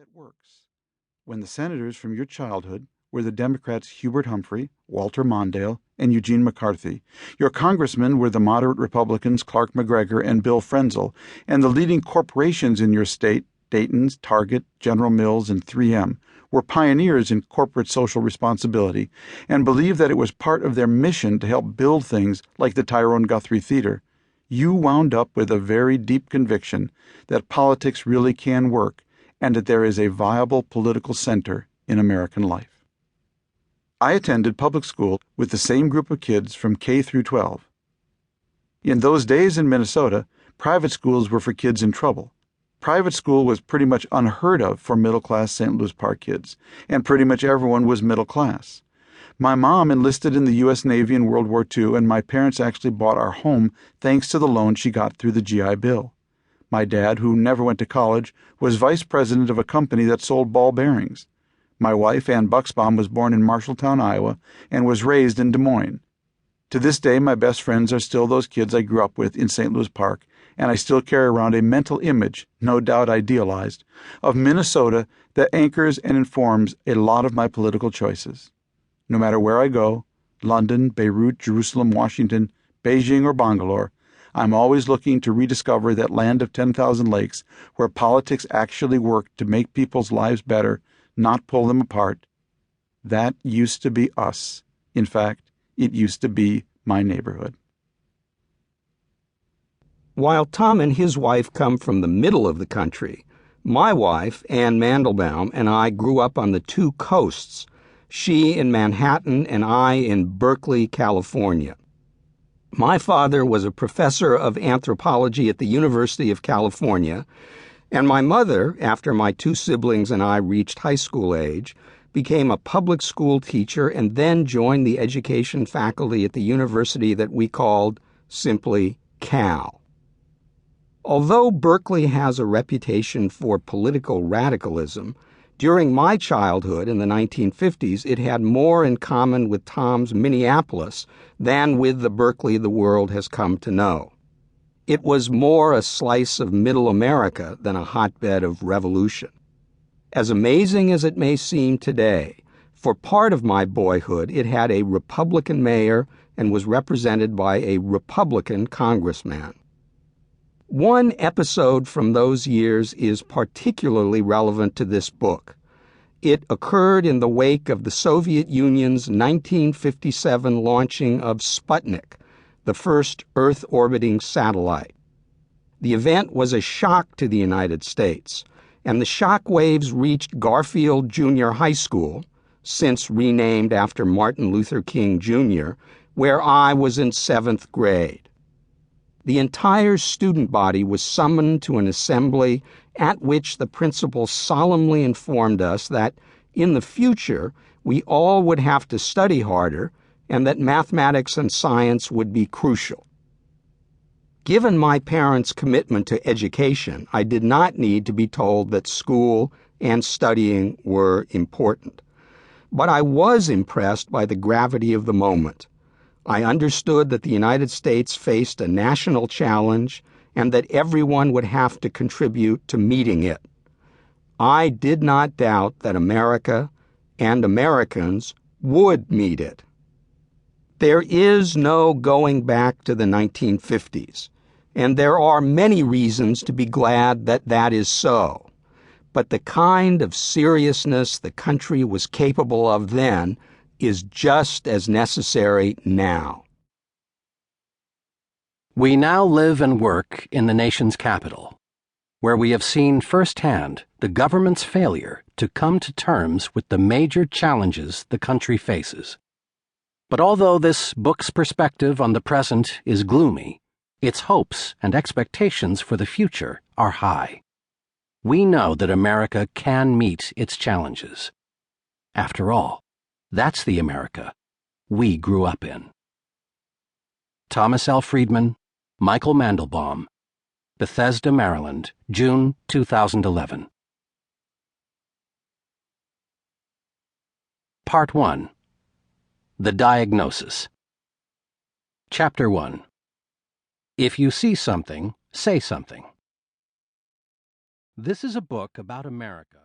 that works. When the senators from your childhood were the Democrats Hubert Humphrey, Walter Mondale, and Eugene McCarthy, your congressmen were the moderate Republicans Clark McGregor and Bill Frenzel, and the leading corporations in your state, Dayton's, Target, General Mills, and 3M, were pioneers in corporate social responsibility and believed that it was part of their mission to help build things like the Tyrone Guthrie Theater. You wound up with a very deep conviction that politics really can work and that there is a viable political center in American life. I attended public school with the same group of kids from K through 12. In those days in Minnesota, private schools were for kids in trouble. Private school was pretty much unheard of for middle-class St. Louis Park kids, and pretty much everyone was middle class. My mom enlisted in the U.S. Navy in World War II, and my parents actually bought our home thanks to the loan she got through the GI Bill. My dad, who never went to college, was vice president of a company that sold ball bearings. My wife, Ann Bucksbaum, was born in Marshalltown, Iowa, and was raised in Des Moines. To this day, my best friends are still those kids I grew up with in St. Louis Park, and I still carry around a mental image, no doubt idealized, of Minnesota that anchors and informs a lot of my political choices. No matter where I go, London, Beirut, Jerusalem, Washington, Beijing, or Bangalore, I'm always looking to rediscover that land of 10,000 lakes where politics actually work to make people's lives better, not pull them apart. That used to be us. In fact, it used to be my neighborhood. While Tom and his wife come from the middle of the country, my wife, Ann Mandelbaum, and I grew up on the two coasts, she in Manhattan and I in Berkeley, California. My father was a professor of anthropology at the University of California, and my mother, after my two siblings and I reached high school age, became a public school teacher and then joined the education faculty at the university that we called simply Cal. Although Berkeley has a reputation for political radicalism, during my childhood in the 1950s, it had more in common with Tom's Minneapolis than with the Berkeley the world has come to know. It was more a slice of middle America than a hotbed of revolution. As amazing as it may seem today, for part of my boyhood it had a Republican mayor and was represented by a Republican congressman. One episode from those years is particularly relevant to this book. It occurred in the wake of the Soviet Union's 1957 launching of Sputnik, the first Earth-orbiting satellite. The event was a shock to the United States, and the shock waves reached Garfield Junior High School, since renamed after Martin Luther King Jr., where I was in 7th grade. The entire student body was summoned to an assembly at which the principal solemnly informed us that, in the future, we all would have to study harder and that mathematics and science would be crucial. Given my parents' commitment to education, I did not need to be told that school and studying were important. But I was impressed by the gravity of the moment. I understood that the United States faced a national challenge and that everyone would have to contribute to meeting it. I did not doubt that America and Americans would meet it. There is no going back to the 1950s, and there are many reasons to be glad that that is so. But the kind of seriousness the country was capable of then is just as necessary now. We now live and work in the nation's capital, where we have seen firsthand the government's failure to come to terms with the major challenges the country faces. But although this book's perspective on the present is gloomy, its hopes and expectations for the future are high. We know that America can meet its challenges. After all, that's the America we grew up in. Thomas L. Friedman, Michael Mandelbaum, Bethesda, Maryland, June 2011. Part 1. The Diagnosis. Chapter 1. If you see something, say something. This is a book about America